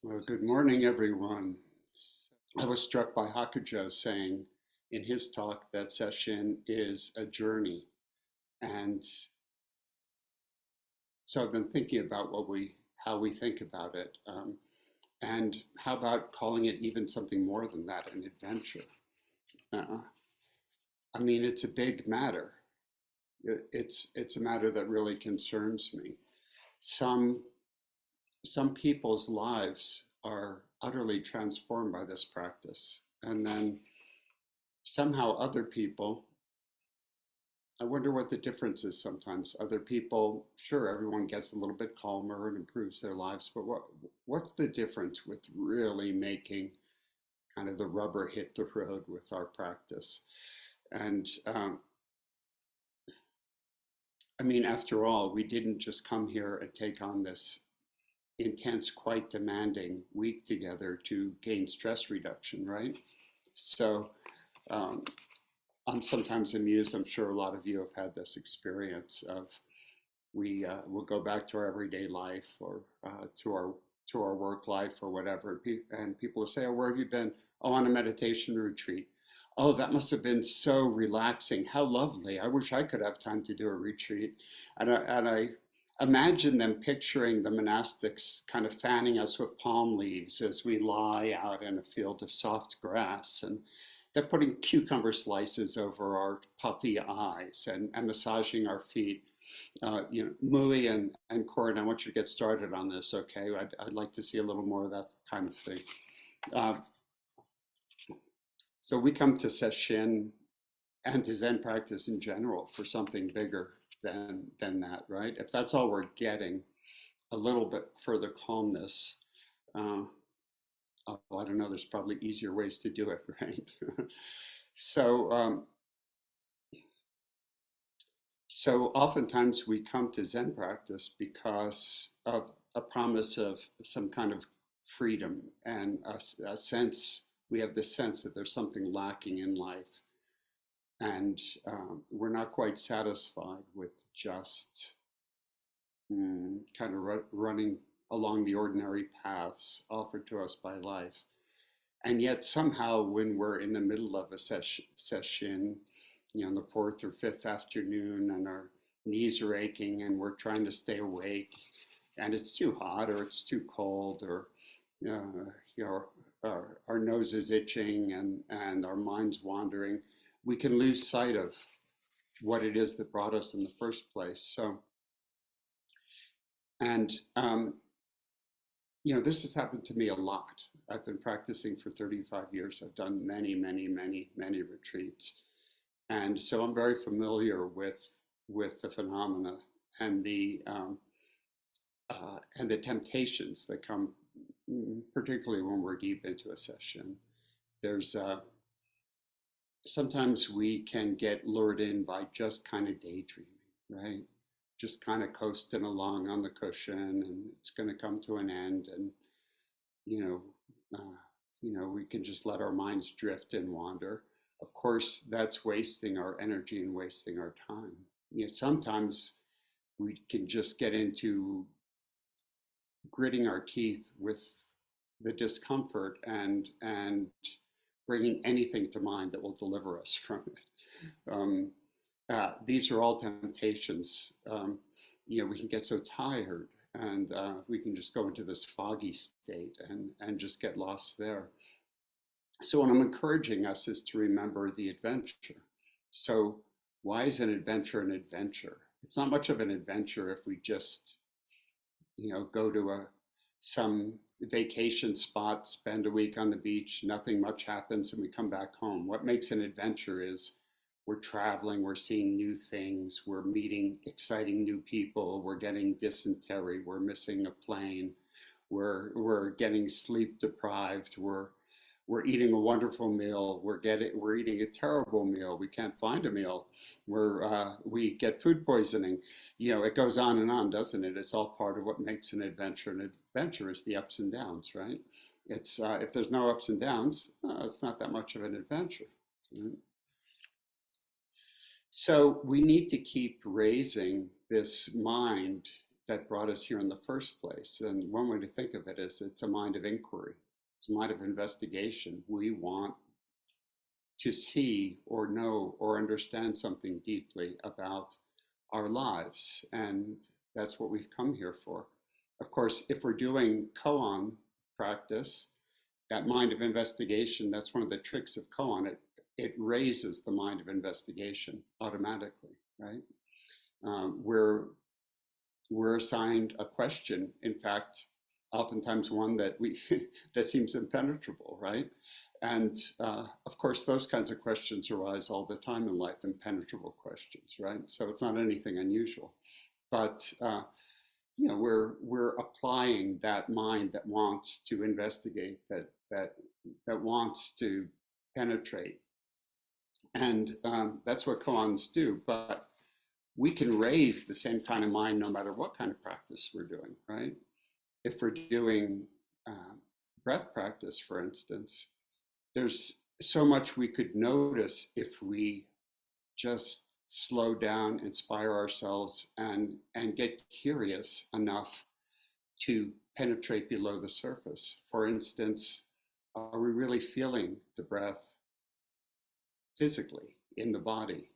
Well, good morning, everyone. I was struck by Hakujo saying in his talk that session is a journey. And so I've been thinking about how we think about it. And how about calling it even something more than that, an adventure? Uh, I mean, it's a big matter. It's a matter that really concerns me. Some some people's lives are utterly transformed by this practice, and then somehow other people, I wonder what the difference is sometimes. Other people, sure, everyone gets a little bit calmer and improves their lives, but what's the difference with really making kind of the rubber hit the road with our practice? And I mean, after all, we didn't just come here and take on this intense, quite demanding week together to gain stress reduction, right? So um, I'm sometimes amused. I'm sure a lot of you have had this experience of we will go back to our everyday life or to our work life or whatever, and people will say, "Oh, where have you been?" "Oh, on a meditation retreat." "Oh, that must have been so relaxing. How lovely. I wish I could have time to do a retreat." And I imagine them picturing the monastics kind of fanning us with palm leaves as we lie out in a field of soft grass, and they're putting cucumber slices over our puffy eyes and massaging our feet. Mui and Corin, I want you to get started on this, okay? I'd like to see a little more of that kind of thing. Uh, so we come to Sesshin and to Zen practice in general for something bigger than that, right? If that's all we're getting, a little bit further calmness. Uh, oh, I don't know. There's probably easier ways to do it, right? so So oftentimes we come to Zen practice because of a promise of some kind of freedom and a sense, we have this sense that there's something lacking in life. And we're not quite satisfied with just kind of running along the ordinary paths offered to us by life. And yet somehow when we're in the middle of a session, the fourth or fifth afternoon, and our knees are aching and we're trying to stay awake, and it's too hot or it's too cold, or you know, our nose is itching and our mind's wandering, we can lose sight of what it is that brought us in the first place. And this has happened to me a lot. I've been practicing for 35 years. I've done many, many, many, many retreats. And so I'm very familiar with the phenomena and the temptations that come, particularly when we're deep into a session. There's sometimes we can get lured in by just kind of daydreaming, right? Just kind of coasting along on the cushion, and it's going to come to an end, and you know, we can just let our minds drift and wander. Of course, that's wasting our energy and wasting our time. Sometimes we can just get into gritting our teeth with the discomfort and bringing anything to mind that will deliver us from it. These are all temptations. We can get so tired, and we can just go into this foggy state and just get lost there. So what I'm encouraging us is to remember the adventure. So why is an adventure an adventure? It's not much of an adventure if we just, go to some vacation spot, spend a week on the beach, nothing much happens, and we come back home. What makes an adventure is we're traveling, we're seeing new things, we're meeting exciting new people, we're getting dysentery, we're missing a plane, we're getting sleep deprived, we're eating a wonderful meal, we're eating a terrible meal, we can't find a meal, we get food poisoning. It goes on and on, doesn't it? It's all part of what makes an adventure. An adventure is the ups and downs, right? It's if there's no ups and downs, it's not that much of an adventure. Right? So we need to keep raising this mind that brought us here in the first place. And one way to think of it is it's a mind of inquiry. It's a mind of investigation. We want to see or know or understand something deeply about our lives. And that's what we've come here for. Of course, if we're doing koan practice, that mind of investigation, that's one of the tricks of koan. It raises the mind of investigation automatically, right? We're assigned a question. In fact, oftentimes one that we that seems impenetrable, right? And of course, those kinds of questions arise all the time in life, impenetrable questions, right? So it's not anything unusual, but we're applying that mind that wants to investigate, that wants to penetrate, and that's what koans do. But we can raise the same kind of mind no matter what kind of practice we're doing, right? If we're doing breath practice, for instance, there's so much we could notice if we just slow down, inspire ourselves, and get curious enough to penetrate below the surface. For instance, are we really feeling the breath physically in the body?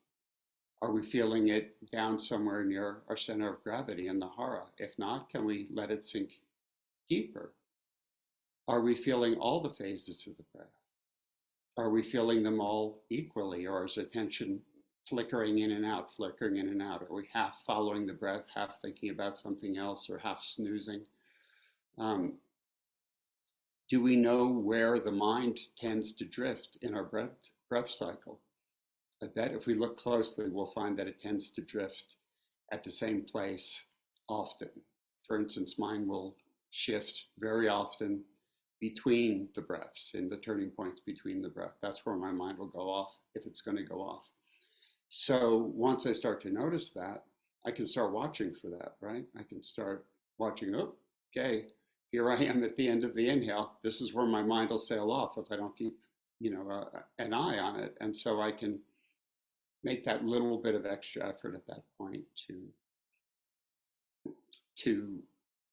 Are we feeling it down somewhere near our center of gravity in the hara? If not, can we let it sink deeper? Are we feeling all the phases of the breath? Are we feeling them all equally, or is attention flickering in and out, flickering in and out? Are we half following the breath, half thinking about something else, or half snoozing? Do we know where the mind tends to drift in our breath cycle? I bet if we look closely, we'll find that it tends to drift at the same place often. For instance, mine will shift very often between the breaths, in the turning points between the breath. That's where my mind will go off, if it's going to go off. So once I start to notice that, I can start watching for that, right? I can start watching, oh, okay, here I am at the end of the inhale. This is where my mind will sail off if I don't keep, an eye on it. And so I can make that little bit of extra effort at that point to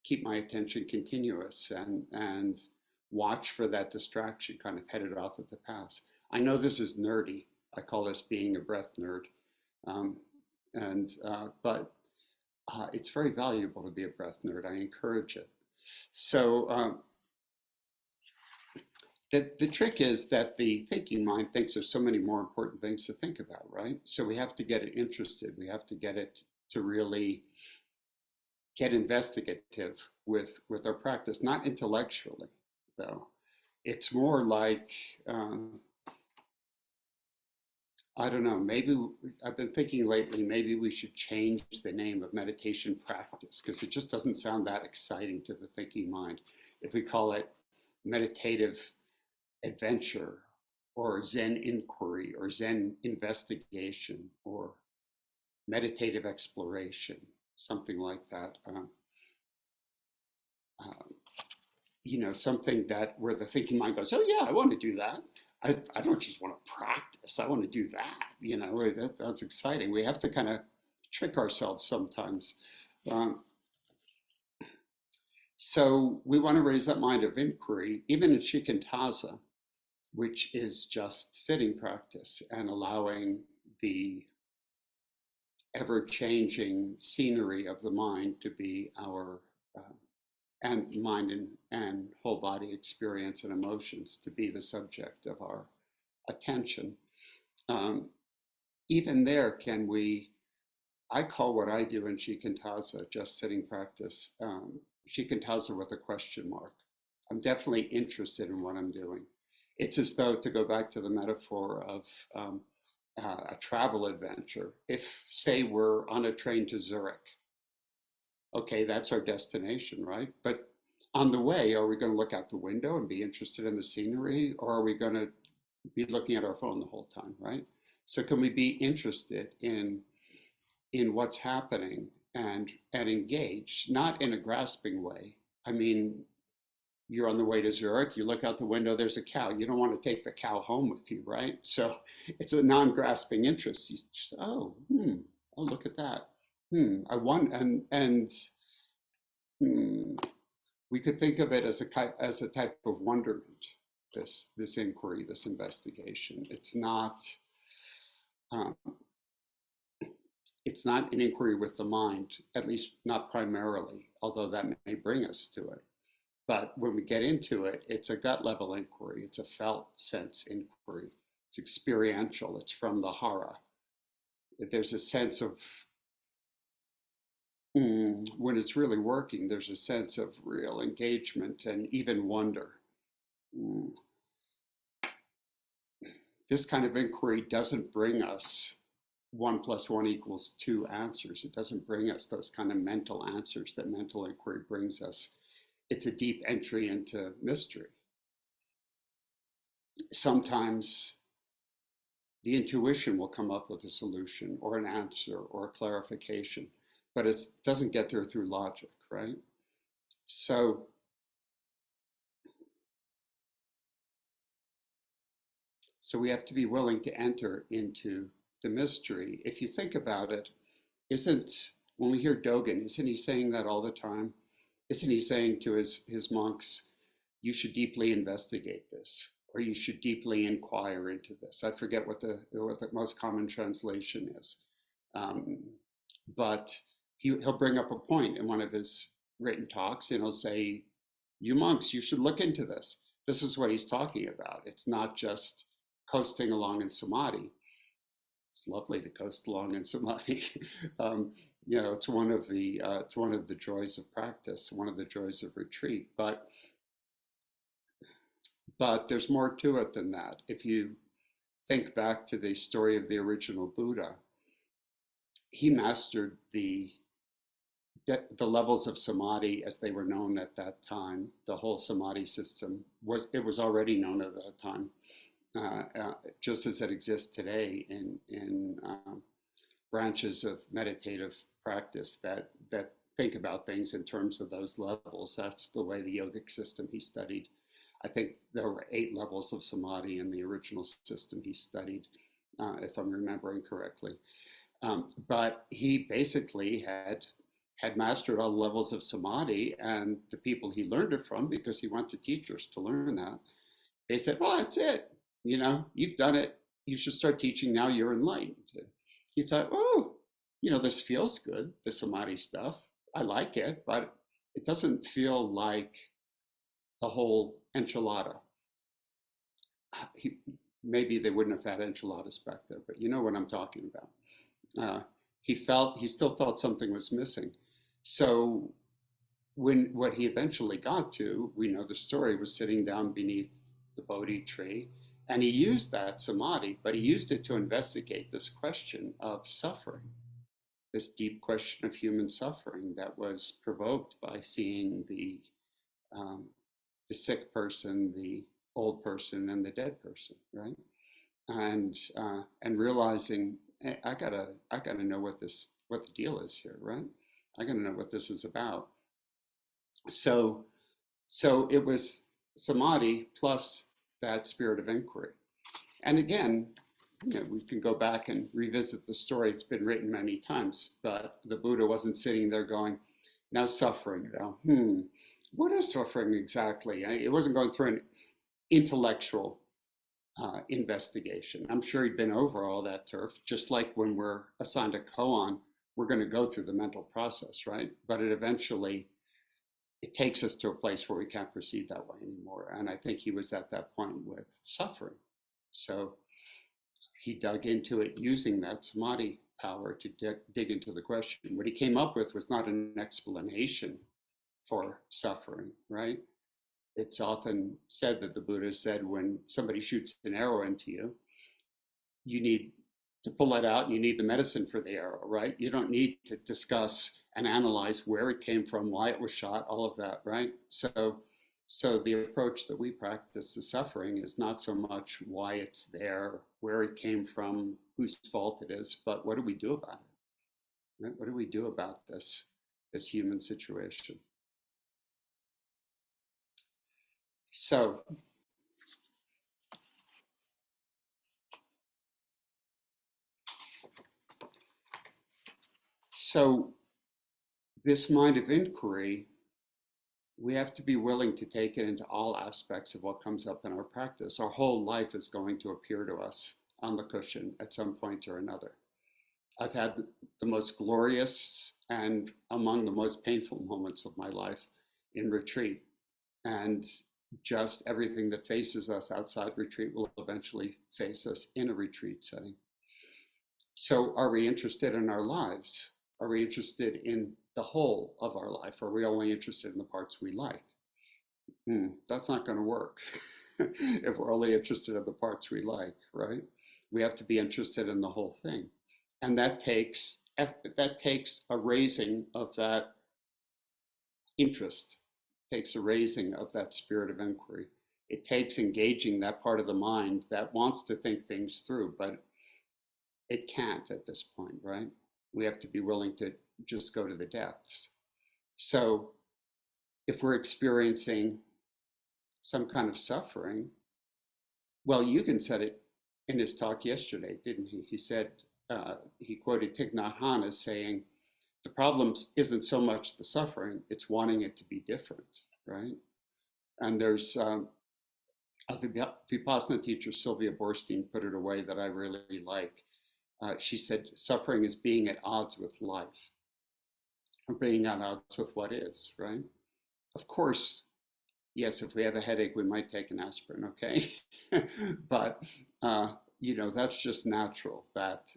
keep my attention continuous and watch for that distraction kind of headed off at the pass. I know this is nerdy. I call this being a breath nerd. But it's very valuable to be a breath nerd. I encourage it. So the trick is that the thinking mind thinks there's so many more important things to think about, right? So we have to get it interested. We have to get it to really get investigative with our practice, not intellectually, though. It's more like, I don't know, maybe I've been thinking lately, maybe we should change the name of meditation practice, because it just doesn't sound that exciting to the thinking mind. If we call it meditative adventure, or Zen inquiry, or Zen investigation, or meditative exploration, something like that. Something that where the thinking mind goes, oh yeah, I want to do that. I don't just want to practice. I want to do that. That's exciting. We have to kind of trick ourselves sometimes. So we want to raise that mind of inquiry, even in shikantaza, which is just sitting practice and allowing the ever-changing scenery of the mind to be our and mind and whole body experience and emotions to be the subject of our attention. Even there, I call what I do in shikantaza, just sitting practice, shikantaza with a question mark. I'm definitely interested in what I'm doing. It's as though, to go back to the metaphor of a travel adventure, if, say, we're on a train to Zurich, okay, that's our destination, right? But on the way, are we going to look out the window and be interested in the scenery, or are we going to be looking at our phone the whole time, right? So can we be interested in what's happening and engage, not in a grasping way? I mean, you're on the way to Zurich, you look out the window, there's a cow. You don't want to take the cow home with you, right? So it's a non-grasping interest. You just, oh, look at that. I want, and hmm, we could think of it as as a type of wonderment. This inquiry, this investigation. Um, it's not an inquiry with the mind, at least not primarily, although that may bring us to it. But when we get into it, it's a gut level inquiry. It's a felt sense inquiry. It's experiential. It's from the hara. There's a sense of, when it's really working, there's a sense of real engagement and even wonder. Mm, this kind of inquiry doesn't bring us 1 + 1 = 2 answers. It doesn't bring us those kind of mental answers that mental inquiry brings us. It's a deep entry into mystery. Sometimes the intuition will come up with a solution or an answer or a clarification, but it doesn't get there through logic, right? So, so we have to be willing to enter into the mystery. If you think about it, isn't when we hear Dogen, isn't he saying that all the time? Isn't he saying to his monks, you should deeply investigate this, or you should deeply inquire into this? I forget what the most common translation is. Um, but he'll bring up a point in one of his written talks and he'll say, you monks, you should look into this. This is what he's talking about. It's not just coasting along in samadhi. It's lovely to coast along in samadhi. um, it's one of the joys of practice, one of the joys of retreat. But there's more to it than that. If you think back to the story of the original Buddha, he mastered the levels of samadhi as they were known at that time. The whole samadhi system was already known at that time, just as it exists today in branches of meditative practice that think about things in terms of those levels. That's the way the yogic system he studied. I think there were 8 levels of samadhi in the original system he studied, if I'm remembering correctly. But he basically had mastered all levels of samadhi, and the people he learned it from, because he went to teachers to learn that, they said, "Well, that's it. You know, you've done it. You should start teaching now. You're enlightened." And he thought, "Oh, this feels good. The samadhi stuff. I like it, but it doesn't feel like the whole enchilada." He, maybe they wouldn't have had enchiladas back there, but you know what I'm talking about. He still felt something was missing. So what he eventually got to, we know the story, was sitting down beneath the Bodhi tree, and he used that samadhi, but he used it to investigate this question of suffering, this deep question of human suffering that was provoked by seeing um, the sick person, the old person, and the dead person, right? And realizing, hey, I gotta know what the deal is here, right? I gotta know what this is about. So so it was samadhi plus that spirit of inquiry. And again, we can go back and revisit the story. It's been written many times, but the Buddha wasn't sitting there going, now suffering, what is suffering exactly? It wasn't going through an intellectual investigation. I'm sure he'd been over all that turf, just like when we're assigned a koan, we're going to go through the mental process, right? But it takes us to a place where we can't proceed that way anymore. And I think he was at that point with suffering. So he dug into it using that samadhi power to dig into the question. What he came up with was not an explanation for suffering, right? It's often said that the Buddha said when somebody shoots an arrow into you, you need to pull it out and you need the medicine for the arrow, right? You don't need to discuss and analyze where it came from, why it was shot, all of that, right? So the approach that we practice to suffering is not so much why it's there, where it came from, whose fault it is, but what do we do about it? Right? What do we do about this human situation? So so this mind of inquiry we have to be willing to take it into all aspects of what comes up in our practice. Our whole life is going to appear to us on the cushion at some point or another. I've had the most glorious and among the most painful moments of my life in retreat. And just everything that faces us outside retreat will eventually face us in a retreat setting. So, are we interested in our lives? Are we interested in the whole of our life? Are we only interested in the parts we like? That's not going to work if we're only interested in the parts we like, right? We have to be interested in the whole thing. And that takes a raising of that interest, takes a raising of that spirit of inquiry. It takes engaging that part of the mind that wants to think things through, but it can't at this point, right? We have to be willing to just go to the depths. So if we're experiencing some kind of suffering, well, Yugen said it in his talk yesterday, didn't he? He said, he quoted Thich Nhat Hanh as saying, the problem isn't so much the suffering, it's wanting it to be different, right? And there's a Vipassana teacher, Sylvia Boorstein, put it a way that I really like. She said, suffering is being at odds with life, or being at odds with what is, right? Of course, yes, if we have a headache, we might take an aspirin, okay? But that's just natural that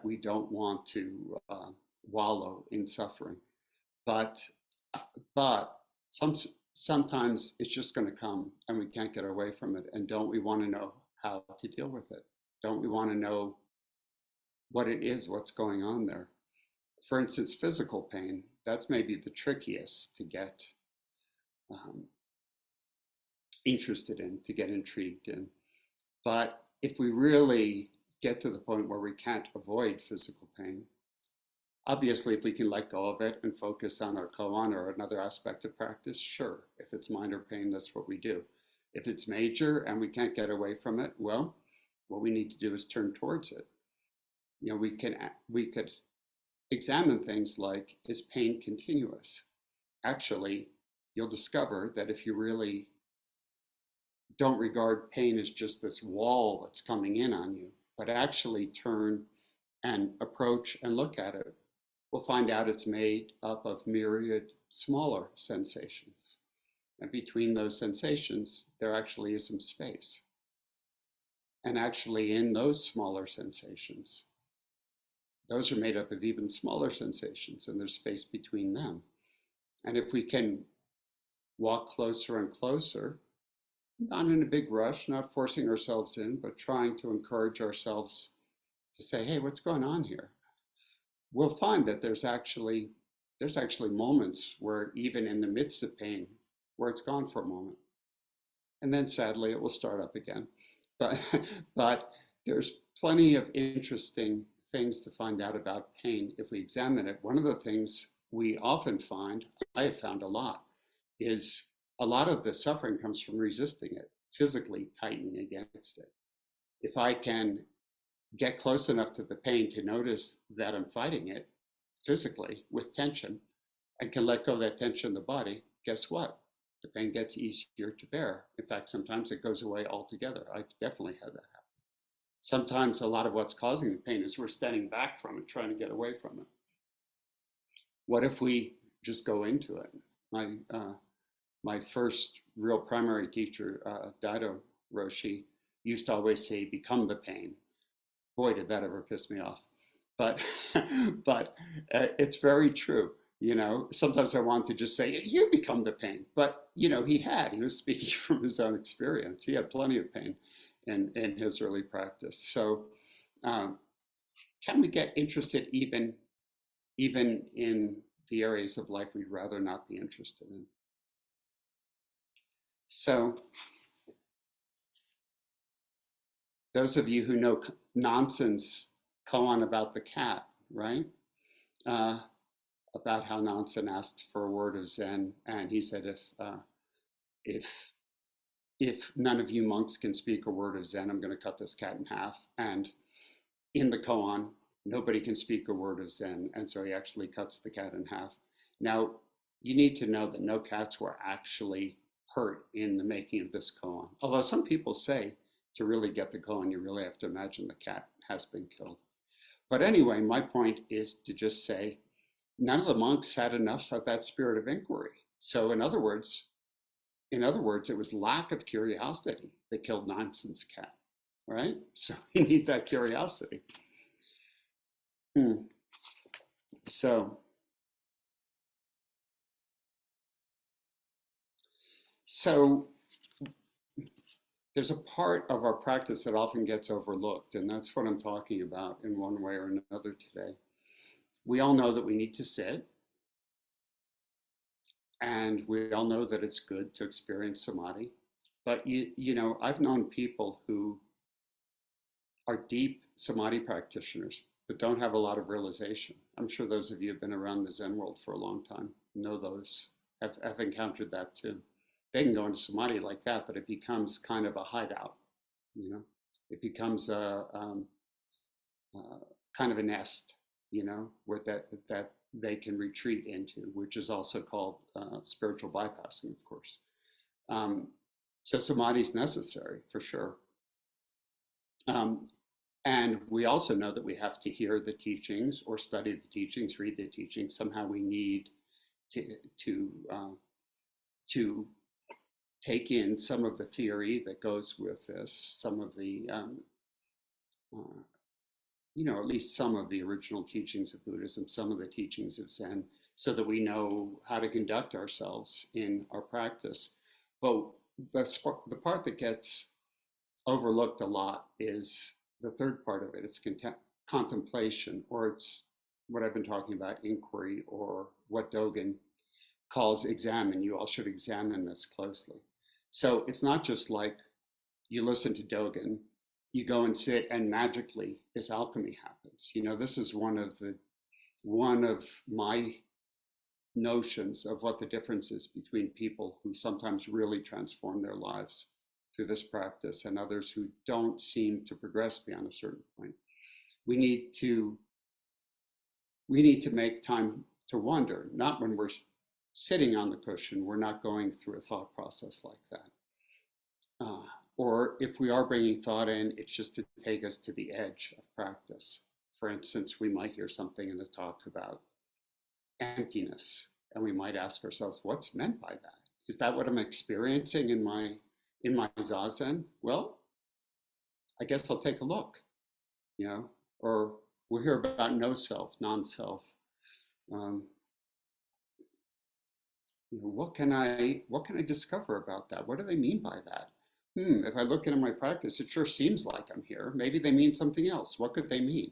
we don't want to wallow in suffering. But but sometimes it's just going to come, and we can't get away from it. And don't we want to know how to deal with it? Don't we want to know what it is, what's going on there? For instance, physical pain. That's maybe the trickiest to get um, interested in, to get intrigued in. But if we really get to the point where we can't avoid physical pain, obviously, if we can let go of it and focus on our koan or another aspect of practice, sure. If it's minor pain, that's what we do. If it's major and we can't get away from it, well, what we need to do is turn towards it. We could examine things like, is pain continuous? Actually, you'll discover that if you really don't regard pain as just this wall that's coming in on you, but actually turn and approach and look at it, we'll find out it's made up of myriad smaller sensations. And between those sensations, there actually is some space. And actually, in those smaller sensations, those are made up of even smaller sensations, and there's space between them. And if we can walk closer and closer, not in a big rush, not forcing ourselves in, but trying to encourage ourselves to say, hey, what's going on here? We'll find that there's actually moments where even in the midst of pain, where it's gone for a moment. And then sadly, it will start up again. But, but there's plenty of interesting things to find out about pain if we examine it. One of the things we often find, I have found a lot, is a lot of the suffering comes from resisting it, physically tightening against it. If I can get close enough to the pain to notice that I'm fighting it physically with tension, and can let go of that tension in the body, guess what? The pain gets easier to bear. In fact, sometimes it goes away altogether. I've definitely had that happen. Sometimes a lot of what's causing the pain is we're standing back from it, trying to get away from it. What if we just go into it? My first real primary teacher, Daido Roshi, used to always say, become the pain. Boy, did that ever piss me off. But it's very true. Sometimes I want to just say, you become the pain. But, he was speaking from his own experience. He had plenty of pain in his early practice. So can we get interested even in the areas of life we'd rather not be interested in? So those of you who know nonsense koan about the cat, right? About how Nansen asked for a word of Zen, and he said, if none of you monks can speak a word of Zen, I'm going to cut this cat in half. And in the koan, nobody can speak a word of Zen, and so he actually cuts the cat in half. Now, you need to know that no cats were actually hurt in the making of this koan. Although some people say to really get the koan, you really have to imagine the cat has been killed. But anyway, my point is to just say none of the monks had enough of that spirit of inquiry. So in other words, it was lack of curiosity that killed Nonsense Cat, right? So we need that curiosity. Hmm. So, so there's a part of our practice that often gets overlooked, and that's what I'm talking about in one way or another today. We all know that we need to sit, and we all know that it's good to experience samadhi. But I've known people who are deep samadhi practitioners, but don't have a lot of realization. I'm sure those of you who have been around the Zen world for a long time know those, have encountered that too. They can go into samadhi like that, but it becomes kind of a hideout, you know? It becomes uh, kind of a nest, where that they can retreat into, which is also called spiritual bypassing, of course. Um, so samadhi is necessary for sure. Um, and we also know that we have to hear the teachings or study the teachings, read the teachings. Somehow we need to to uh, to take in some of the theory that goes with this, some of the uh, at least some of the original teachings of Buddhism, some of the teachings of Zen, so that we know how to conduct ourselves in our practice. But the part that gets overlooked a lot is the third part of it. It's contemplation, or it's what I've been talking about, inquiry, or what Dogen calls examine. You all should examine this closely. So it's not just like you listen to Dogen, you go and sit, and magically this alchemy happens. This is one of my notions of what the difference is between people who sometimes really transform their lives through this practice and others who don't seem to progress beyond a certain point. We need to make time to wonder, not when we're sitting on the cushion. We're not going through a thought process like that. Uh, or if we are bringing thought in, it's just to take us to the edge of practice. For instance, we might hear something in the talk about emptiness, and we might ask ourselves, what's meant by that? Is that what I'm experiencing in my zazen? Well, I guess I'll take a look, you know. Or we'll hear about no self, non-self. Um, what can I discover about that? What do they mean by that? If I look into my practice, it sure seems like I'm here. Maybe they mean something else. What could they mean?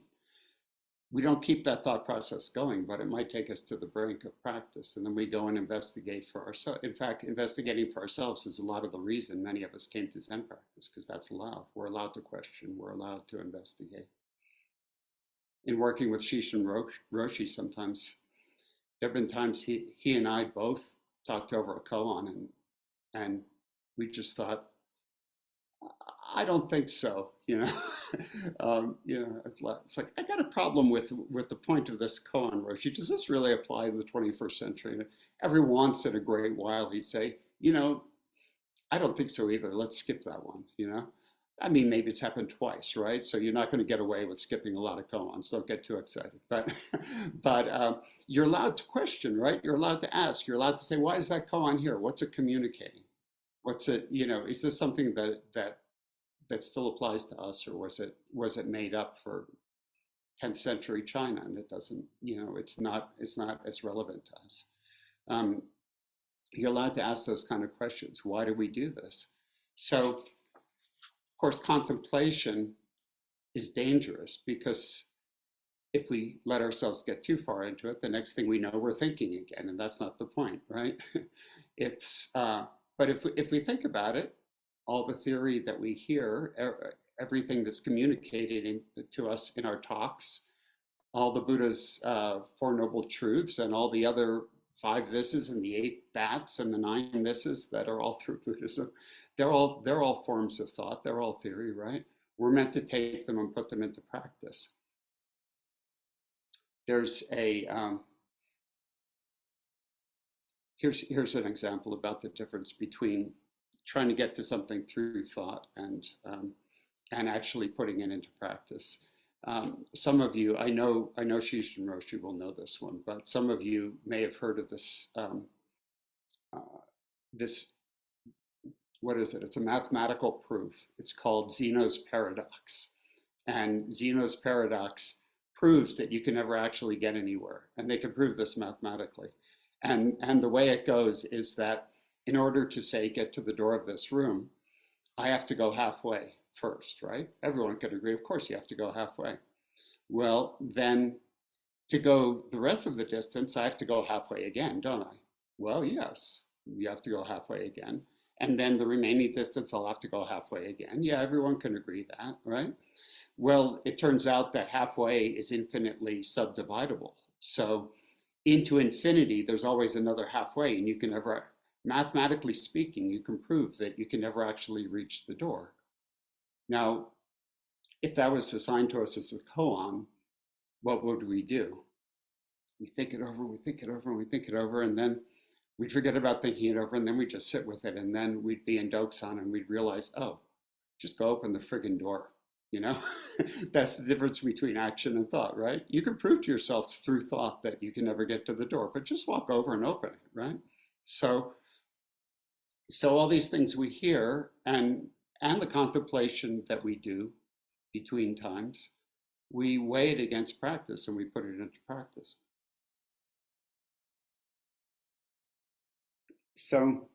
We don't keep that thought process going, but it might take us to the brink of practice, and then we go and investigate for ourselves. In fact, investigating for ourselves is a lot of the reason many of us came to Zen practice, because that's allowed. We're allowed to question, we're allowed to investigate. In working with Shishin Roshi, sometimes there have been times he and I both talked over a koan, and we just thought, I don't think so. It's like I got a problem with the point of this koan, Roshi. Does this really apply in the 21st century? And every once in a great while, he'd say, I don't think so either. Let's skip that one. I mean, maybe it's happened twice, right? So you're not going to get away with skipping a lot of koans. Don't get too excited. But you're allowed to question, right? You're allowed to ask. You're allowed to say, why is that koan here? What's it communicating? What's it? Is this something that still applies to us, or was it made up for 10th century China, and it doesn't, it's not as relevant to us. Um, you're allowed to ask those kind of questions. Why do we do this? So, of course, contemplation is dangerous, because if we let ourselves get too far into it, the next thing we know, we're thinking again, and that's not the point, right? it's but if we think about it, all the theory that we hear, everything that's communicated to us in our talks, all the Buddha's Four Noble Truths, and all the other five thises and the eight thats and the nine misses that are all through Buddhism, they're all forms of thought. They're all theory, right? We're meant to take them and put them into practice. There's Here's an example about the difference between trying to get to something through thought and actually putting it into practice. Some of you, I know Shishin Roshi will know this one, but some of you may have heard of uh, this, what is it? It's a mathematical proof. It's called Zeno's paradox. And Zeno's paradox proves that you can never actually get anywhere. And they can prove this mathematically. And the way it goes is that in order to say, get to the door of this room, I have to go halfway first, right? Everyone could agree, of course, you have to go halfway. Well, then to go the rest of the distance, I have to go halfway again, don't I? Well, yes, you have to go halfway again. And then the remaining distance, I'll have to go halfway again. Yeah, everyone can agree that, right? Well, it turns out that halfway is infinitely subdividable. So into infinity, there's always another halfway, and you can never, mathematically speaking, you can prove that you can never actually reach the door. Now, if that was assigned to us as a koan, what would we do? We think it over, we think it over, and we think it over, and then we'd forget about thinking it over, and then we'd just sit with it, and then we'd be in Doksan, and we'd realize, oh, just go open the friggin' door, you know? That's the difference between action and thought, right? You can prove to yourself through thought that you can never get to the door, but just walk over and open it, right? So, so all these things we hear and the contemplation that we do between times, we weigh it against practice and we put it into practice. So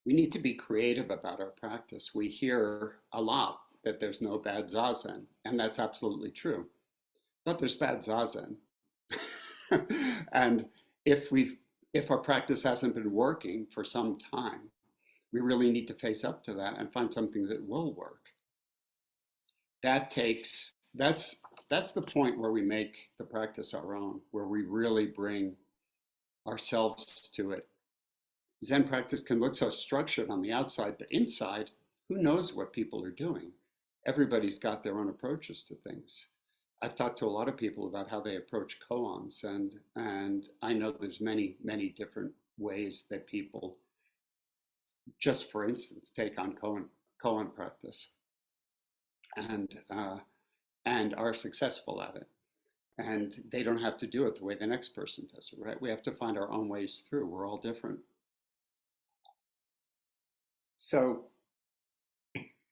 we need to be creative about our practice. We hear a lot that there's no bad zazen, and that's absolutely true. But there's bad zazen. And if our practice hasn't been working for some time, we really need to face up to that and find something that will work. That's the point where we make the practice our own, where we really bring ourselves to it. Zen practice can look so structured on the outside, but inside, who knows what people are doing? Everybody's got their own approaches to things. I've talked to a lot of people about how they approach koans, and I know there's many different ways that people, just for instance, take on koan practice, and and are successful at it. And they don't have to do it the way the next person does it, right? We have to find our own ways through. We're all different. So,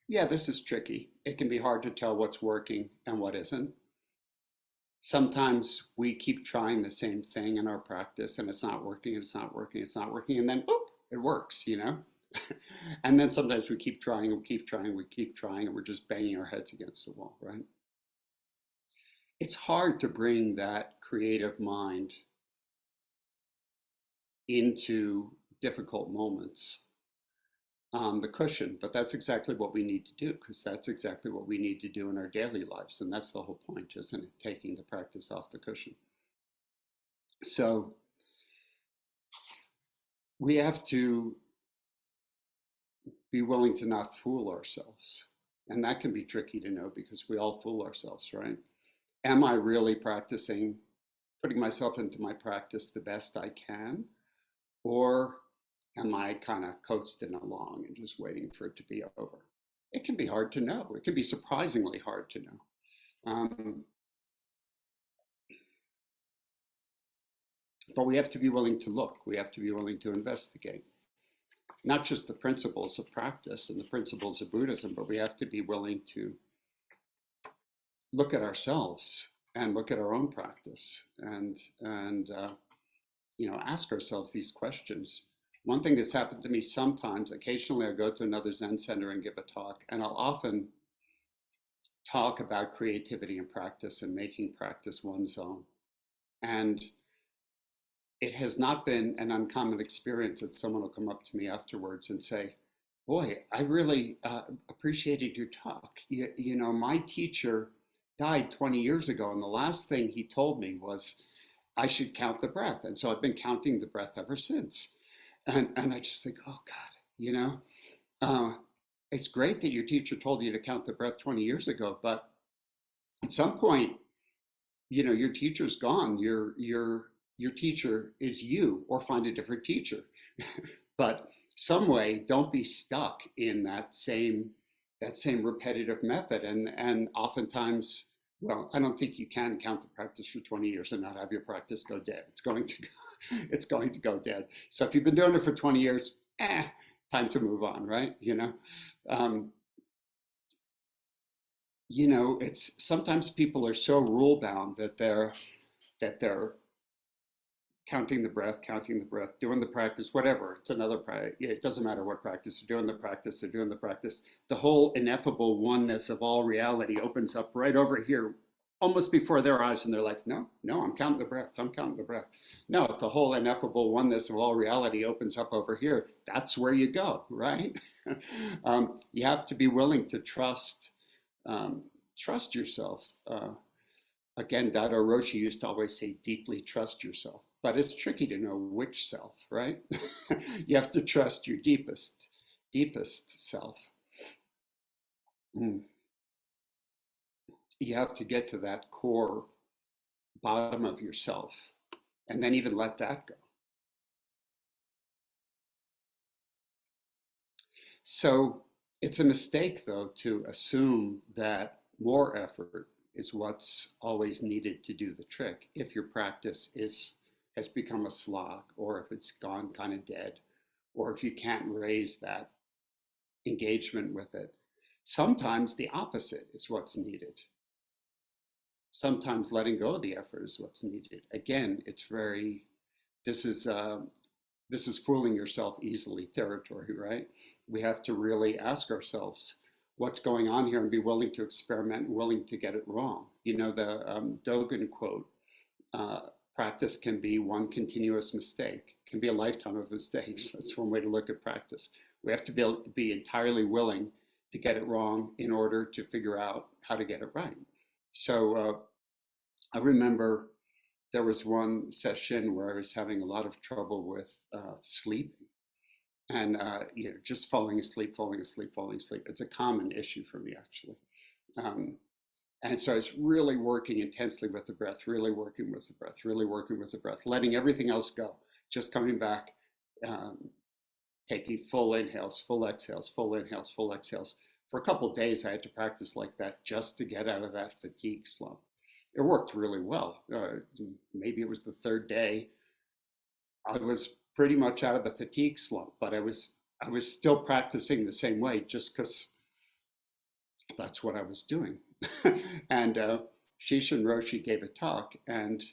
yeah, this is tricky. It can be hard to tell what's working and what isn't. Sometimes we keep trying the same thing in our practice and it's not working, and it's not working, it's not working, and then, oop, it works, you know? And then sometimes we keep trying and we keep trying, we keep trying, and we're just banging our heads against the wall, right? It's hard to bring that creative mind into difficult moments on the cushion, but that's exactly what we need to do, because that's exactly what we need to do in our daily lives. And that's the whole point, isn't it? Taking the practice off the cushion. So we have to be willing to not fool ourselves. And that can be tricky to know because we all fool ourselves, right? Am I really practicing, putting myself into my practice the best I can? Or am I kind of coasting along and just waiting for it to be over? It can be hard to know. It can be surprisingly hard to know. But we have to be willing to look. We have to be willing to investigate. Not just the principles of practice and the principles of Buddhism, but we have to be willing to look at ourselves and look at our own practice and ask ourselves these questions. One thing that's happened to me sometimes, occasionally I go to another Zen center and give a talk, and I'll often talk about creativity and practice and making practice one's own. And it has not been an uncommon experience that someone will come up to me afterwards and say, boy, I really appreciated your talk. You know, my teacher died 20 years ago, and the last thing he told me was I should count the breath. And so I've been counting the breath ever since. And I just think, oh God, it's great that your teacher told you to count the breath 20 years ago, but at some point, your teacher's gone. You're your teacher is you, or find a different teacher. But some way, don't be stuck in that same repetitive method. And oftentimes, well, I don't think you can count the practice for 20 years and not have your practice go dead. It's going to go, it's going to go dead. So if you've been doing it for 20 years, time to move on, right? Um, it's sometimes people are so rule bound that they're counting the breath, doing the practice, whatever. It's another practice. It doesn't matter what practice. They're doing the practice. They're doing the practice. The whole ineffable oneness of all reality opens up right over here, almost before their eyes, and they're like, no, no, I'm counting the breath. I'm counting the breath. No, if the whole ineffable oneness of all reality opens up over here, that's where you go, right? You have to be willing to trust yourself. Again, Dado Roshi used to always say, deeply trust yourself. But it's tricky to know which self, right? You have to trust your deepest self. Mm. You have to get to that core bottom of yourself and then even let that go. So it's a mistake, though, to assume that more effort is what's always needed to do the trick if your practice has become a slog, or if it's gone kind of dead, or if you can't raise that engagement with it. Sometimes the opposite is what's needed. Sometimes letting go of the effort is what's needed. Again, it's very, this is this is fooling yourself easily territory, right? We have to really ask ourselves what's going on here and be willing to experiment, willing to get it wrong. The Dogen quote, uh, practice can be one continuous mistake, can be a lifetime of mistakes. That's one way to look at practice. We have to be entirely willing to get it wrong in order to figure out how to get it right. So I remember there was one session where I was having a lot of trouble with sleeping, and just falling asleep, falling asleep, falling asleep. It's a common issue for me, actually. Um, and so I was really working intensely with the breath, really working with the breath, really working with the breath, letting everything else go, just coming back, um, taking full inhales, full exhales, full inhales, full exhales. For a couple of days, I had to practice like that just to get out of that fatigue slump. It worked really well. Maybe it was the third day. I was pretty much out of the fatigue slump, but I was still practicing the same way just because that's what I was doing. And Shishin Roshi gave a talk, and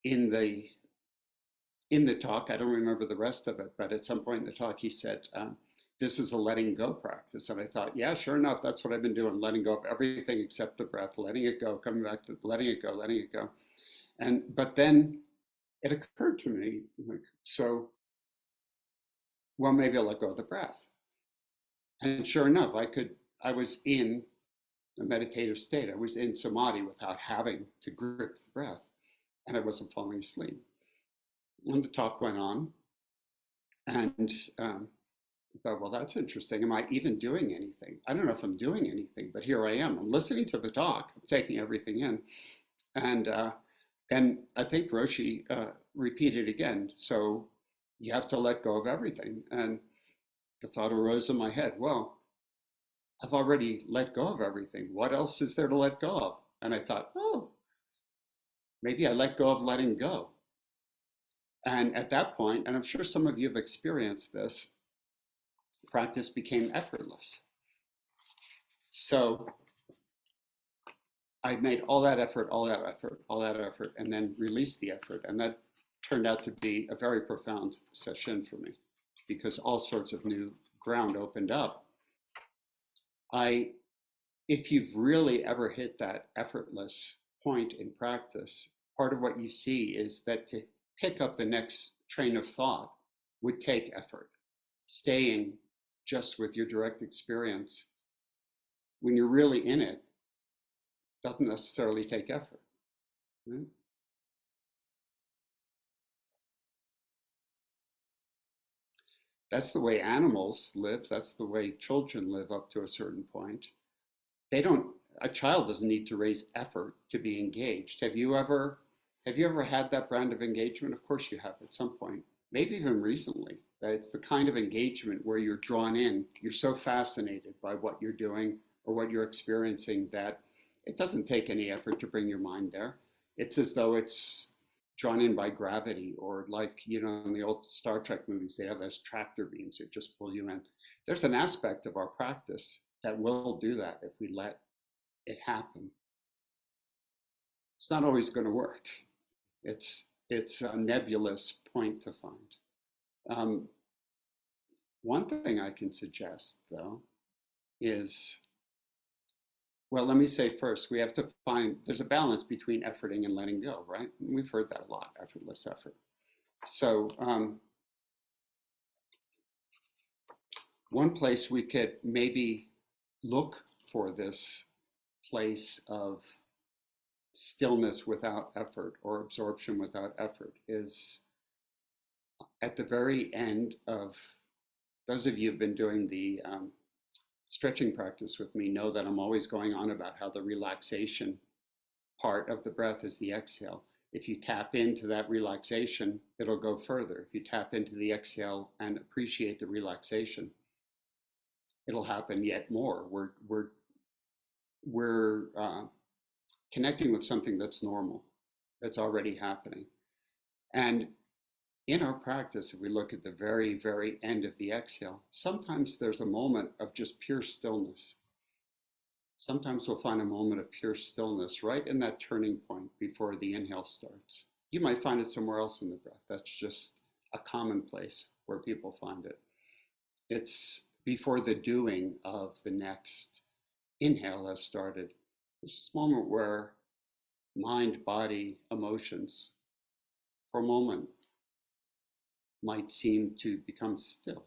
in the in the talk, I don't remember the rest of it, but at some point in the talk, he said, "This is a letting go practice." And I thought, yeah, sure enough, that's what I've been doing, letting go of everything except the breath, letting it go, coming back to letting it go, letting it go. But then it occurred to me, like, so, well, maybe I'll let go of the breath. And sure enough, I was in a meditative state. I was in samadhi without having to grip the breath, and I wasn't falling asleep. And the talk went on, and I thought, well, that's interesting. Am I even doing anything? I don't know if I'm doing anything, but here I am. I'm listening to the talk, I'm taking everything in. And then I think Roshi repeated again. So you have to let go of everything. And the thought arose in my head, well, I've already let go of everything. What else is there to let go of? And I thought, oh, maybe I let go of letting go. And at that point, and I'm sure some of you have experienced this, practice became effortless. So I made all that effort, all that effort, all that effort, and then released the effort. And that turned out to be a very profound session for me because all sorts of new ground opened up. If you've really ever hit that effortless point in practice, part of what you see is that to pick up the next train of thought would take effort. Staying just with your direct experience, when you're really in it, doesn't necessarily take effort. Right? That's the way animals live. That's the way children live up to a certain point. A child doesn't need to raise effort to be engaged. Have you ever Have you ever had that brand of engagement? Of course you have at some point, maybe even recently. It's the kind of engagement where you're drawn in, you're so fascinated by what you're doing or what you're experiencing that it doesn't take any effort to bring your mind there. It's as though it's drawn in by gravity, or like, in the old Star Trek movies, they have those tractor beams that just pull you in. There's an aspect of our practice that will do that if we let it happen. It's not always going to work. It's a nebulous point to find. One thing I can suggest, though, is, well, let me say first, we have to find, there's a balance between efforting and letting go, right? We've heard that a lot, effortless effort. So one place we could maybe look for this place of stillness without effort or absorption without effort is at the very end of, those of you who've been doing the stretching practice with me know that I'm always going on about how the relaxation part of the breath is the exhale. If you tap into that relaxation, it'll go further. If you tap into the exhale and appreciate the relaxation, it'll happen yet more. We're connecting with something that's normal, that's already happening. And in our practice, if we look at the very, very end of the exhale, sometimes there's a moment of just pure stillness. Sometimes we'll find a moment of pure stillness right in that turning point before the inhale starts. You might find it somewhere else in the breath. That's just a common place where people find it. It's before the doing of the next inhale has started. There's this moment where mind, body, emotions, for a moment, might seem to become still.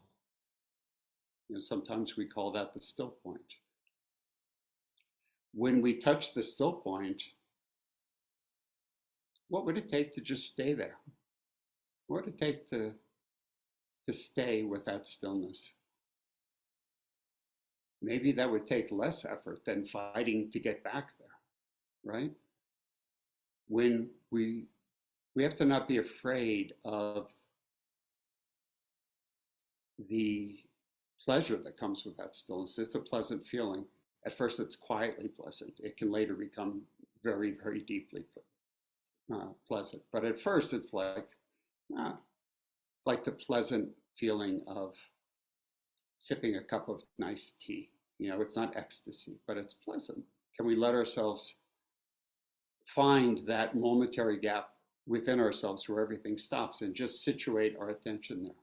Sometimes we call that the still point. When we touch the still point, what would it take to just stay there? What would it take to stay with that stillness? Maybe that would take less effort than fighting to get back there, right? When we have to not be afraid of the pleasure that comes with that stillness. It's a pleasant feeling. At first, it's quietly pleasant. It can later become very, very deeply pleasant. But at first, it's like the pleasant feeling of sipping a cup of nice tea. It's not ecstasy, but it's pleasant. Can we let ourselves find that momentary gap within ourselves where everything stops and just situate our attention there?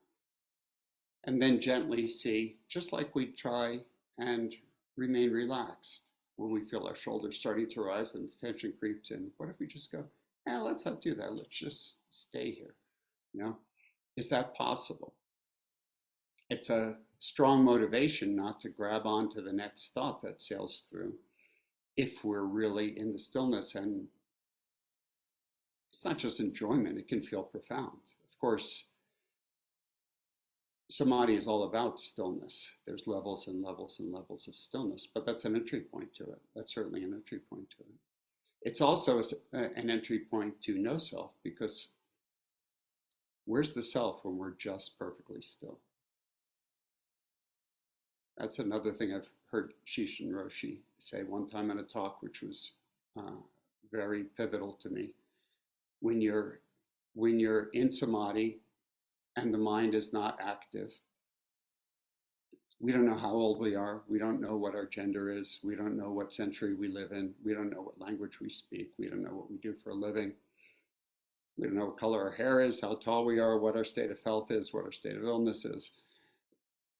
And then gently see, just like we try and remain relaxed when we feel our shoulders starting to rise and the tension creeps in. What if we just go, let's not do that. Let's just stay here. Is that possible? It's a strong motivation not to grab onto the next thought that sails through if we're really in the stillness. And it's not just enjoyment, it can feel profound. Of course, samadhi is all about stillness. There's levels and levels and levels of stillness, but that's an entry point to it. That's certainly an entry point to it. It's also an entry point to no self, because where's the self when we're just perfectly still? That's another thing I've heard Shishin Roshi say one time in a talk, which was very pivotal to me. When you're in samadhi and the mind is not active, we don't know how old we are. We don't know what our gender is. We don't know what century we live in. We don't know what language we speak. We don't know what we do for a living. We don't know what color our hair is, how tall we are, what our state of health is, what our state of illness is.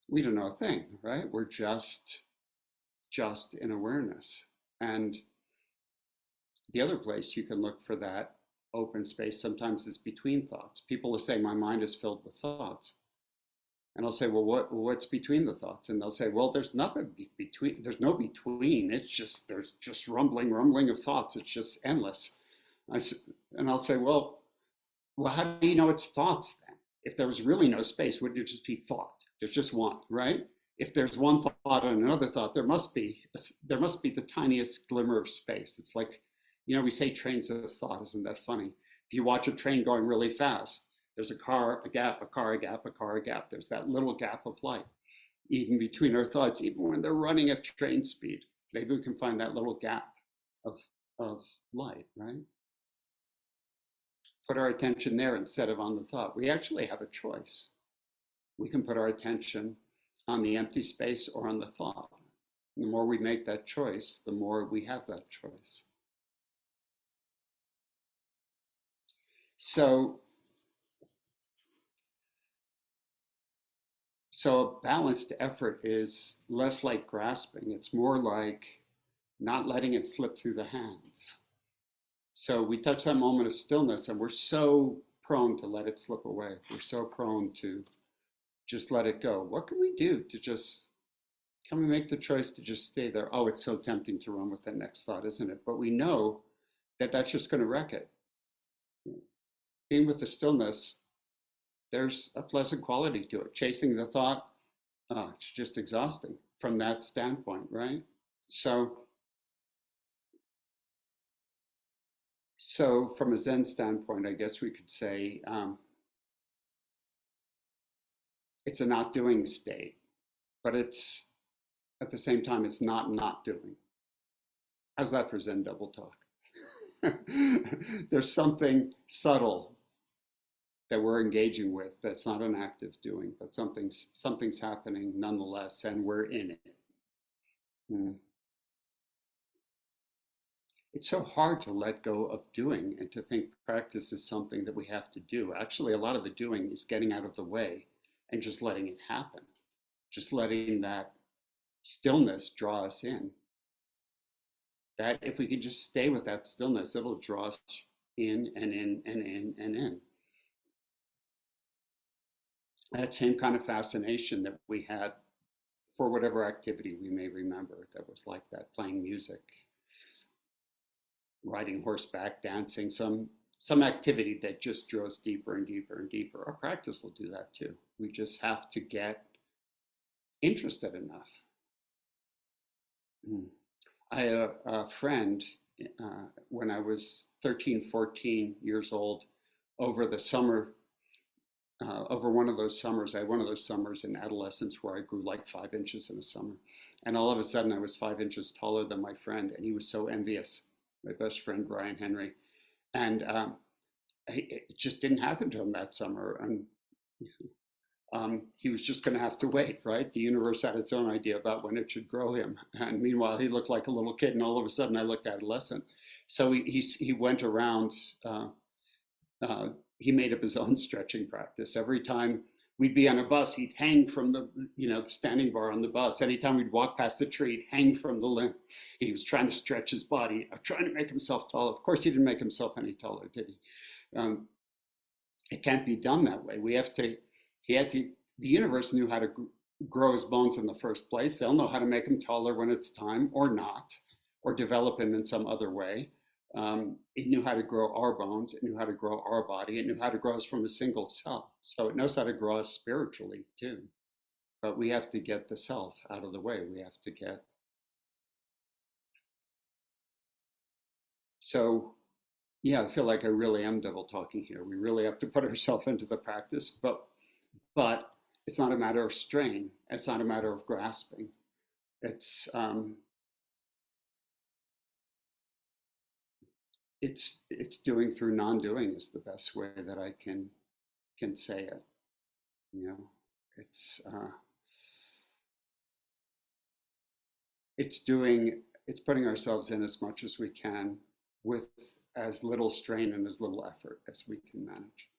We don't know a thing, right? We're just in awareness. And the other place you can look for that open space sometimes is between thoughts. People will say, my mind is filled with thoughts. And I'll say, well, what's between the thoughts? And they'll say, well, there's nothing between. There's no between. There's just rumbling of thoughts. It's just endless. And I'll say, well, how do you know it's thoughts then? If there was really no space, wouldn't it just be thought? There's just one, right? If there's one thought and another thought, there must be the tiniest glimmer of space. It's like, we say trains of thought. Isn't that funny? If you watch a train going really fast, there's a car, a gap, a car, a gap, a car, a gap. There's that little gap of light, even between our thoughts, even when they're running at train speed. Maybe we can find that little gap of, of light, right? Put our attention there instead of on the thought. We actually have a choice. We can put our attention on the empty space or on the thought. The more we make that choice, the more we have that choice. So a balanced effort is less like grasping. It's more like not letting it slip through the hands. So we touch that moment of stillness and we're so prone to let it slip away. We're so prone to just let it go. What can we do to just, can we make the choice to just stay there? Oh, it's so tempting to run with that next thought, isn't it? But we know that that's just going to wreck it. Being with the stillness, there's a pleasant quality to it. Chasing the thought, it's just exhausting from that standpoint, right? So from a Zen standpoint, I guess we could say it's a not doing state, but it's at the same time, it's not doing. How's that for Zen double talk? There's something subtle that we're engaging with that's not an active doing, but something's happening nonetheless, and we're in it. Mm. It's so hard to let go of doing and to think practice is something that we have to do. Actually, a lot of the doing is getting out of the way and just letting it happen, just letting that stillness draw us in. That if we could just stay with that stillness, it'll draw us in and in and in and in. That same kind of fascination that we had for whatever activity we may remember that was like that, playing music, riding horseback, dancing, some activity that just drew us deeper and deeper and deeper. Our practice will do that too. We just have to get interested enough. I had a friend when I was 13, 14 years old over the summer, over one of those summers. I had one of those summers in adolescence where I grew like 5 inches in a summer. And all of a sudden I was 5 inches taller than my friend, and he was so envious, my best friend, Brian Henry. And it just didn't happen to him that summer. And he was just going to have to wait, right? The universe had its own idea about when it should grow him. And meanwhile, he looked like a little kid, and all of a sudden I looked adolescent. So he went around, he made up his own stretching practice. Every time we'd be on a bus, he'd hang from the standing bar on the bus. Anytime we'd walk past a tree, he'd hang from the limb. He was trying to stretch his body, trying to make himself tall. Of course, he didn't make himself any taller, did he? It can't be done that way. The universe knew how to grow his bones in the first place. They'll know how to make him taller when it's time, or not, or develop him in some other way. It knew how to grow our bones. It knew how to grow our body. It knew how to grow us from a single cell. So it knows how to grow us spiritually too. But we have to get the self out of the way. We have to get. So, yeah, I feel like I really am double talking here. We really have to put ourselves into the practice, but it's not a matter of strain. It's not a matter of grasping. It's doing through non-doing is the best way that I can say it. It's putting ourselves in as much as we can with as little strain and as little effort as we can manage.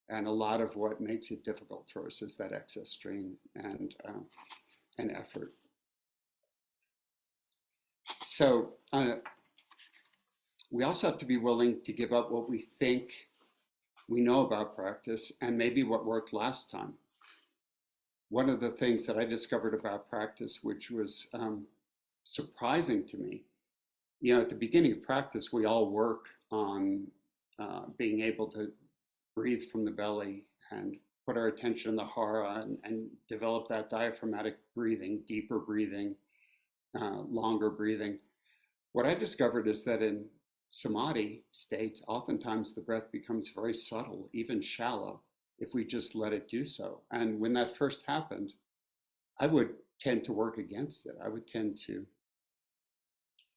And a lot of what makes it difficult for us is that excess strain and effort. So we also have to be willing to give up what we think we know about practice and maybe what worked last time. One of the things that I discovered about practice, which was surprising to me, at the beginning of practice, we all work on being able to breathe from the belly and put our attention in the hara and develop that diaphragmatic breathing, deeper breathing, longer breathing. What I discovered is that in samadhi states, oftentimes the breath becomes very subtle, even shallow, if we just let it do so. And when that first happened, I would tend to work against it. I would tend to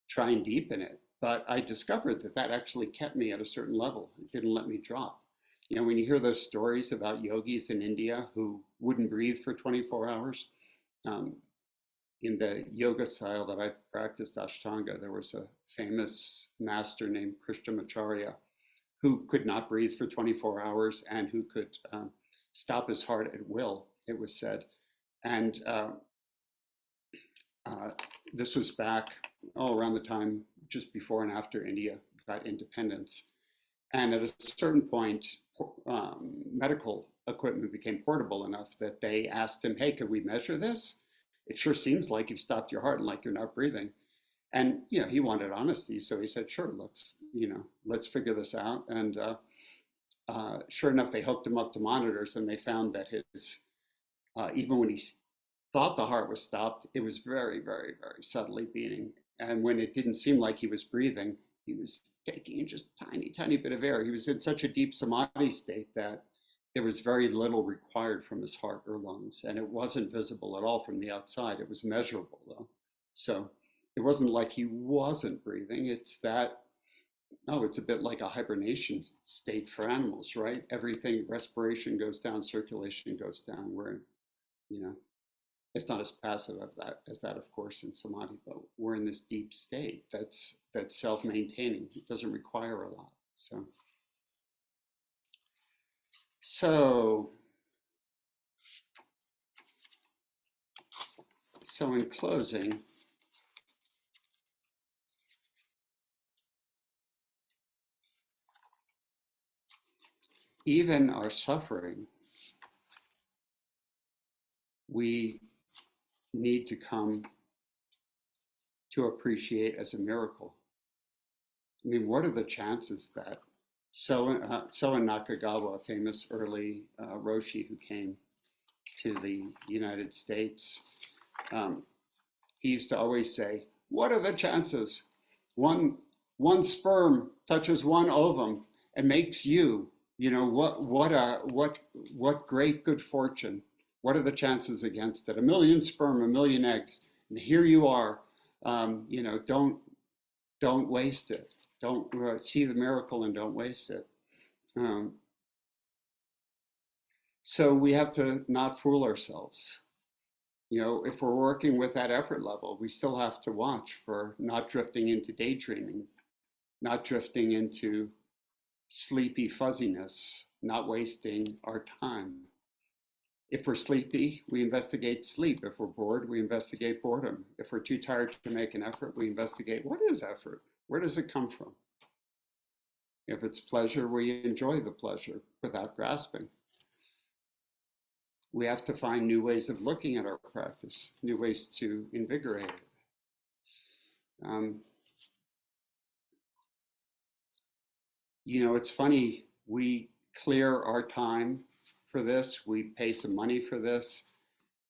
try and deepen it. But I discovered that that actually kept me at a certain level. It didn't let me drop. You know, when you hear those stories about yogis in India who wouldn't breathe for 24 hours, um, in the yoga style that I've practiced, Ashtanga, there was a famous master named Krishnamacharya who could not breathe for 24 hours and who could stop his heart at will, it was said. And uh, this was back around the time just before and after India got independence. And at a certain point, medical equipment became portable enough that they asked him, hey, could we measure this? It sure seems like you've stopped your heart and like you're not breathing. And he wanted honesty, so he said, sure, let's figure this out. And sure enough, they hooked him up to monitors, and they found that his even when he thought the heart was stopped, it was very, very, very subtly beating. And when it didn't seem like he was breathing, he was taking just tiny, tiny bit of air. He was in such a deep samadhi state that there was very little required from his heart or lungs, and it wasn't visible at all from the outside. It was measurable, though. So it wasn't like he wasn't breathing. It's that, oh, it's a bit like a hibernation state for animals, right? Everything, respiration goes down, circulation goes down. You know, it's not as passive as that, of course, in samadhi, but we're in this deep state that's self-maintaining. It doesn't require a lot. So in closing, even our suffering, we need to come to appreciate as a miracle. I mean, what are the chances that Soen Nakagawa, a famous early Roshi who came to the United States, he used to always say, what are the chances one sperm touches one ovum and makes you, what great good fortune. What are the chances against it? A million sperm, a million eggs, and here you are. Don't waste it. Don't see the miracle and don't waste it. So we have to not fool ourselves. If we're working with that effort level, we still have to watch for not drifting into daydreaming, not drifting into sleepy fuzziness, not wasting our time. If we're sleepy, we investigate sleep. If we're bored, we investigate boredom. If we're too tired to make an effort, we investigate what is effort? Where does it come from? If it's pleasure, we enjoy the pleasure without grasping. We have to find new ways of looking at our practice, new ways to invigorate it. It's funny, we clear our time for this, we pay some money for this,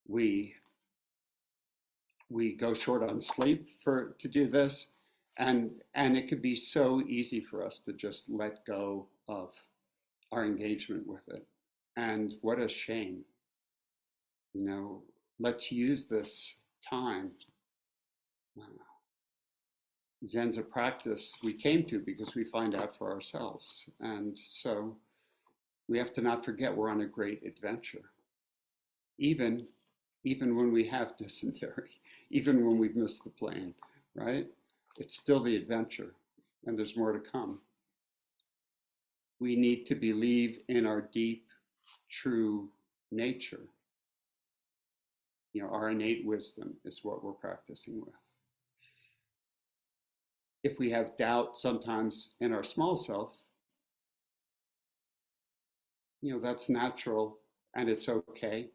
we go short on sleep to do this, and it could be so easy for us to just let go of our engagement with it. And what a shame. Let's use this time. Zen's a practice we came to because we find out for ourselves. And so we have to not forget we're on a great adventure. Even when we have dysentery, even when we've missed the plane, right? It's still the adventure, and there's more to come. We need to believe in our deep, true nature. Our innate wisdom is what we're practicing with. If we have doubt sometimes in our small self, that's natural and it's okay.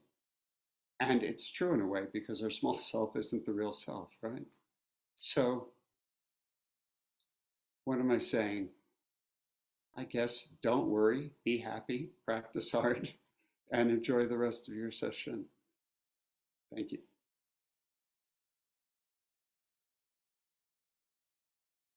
And it's true in a way because our small self isn't the real self, right? So, what am I saying? I guess don't worry, be happy, practice hard, and enjoy the rest of your session. Thank you.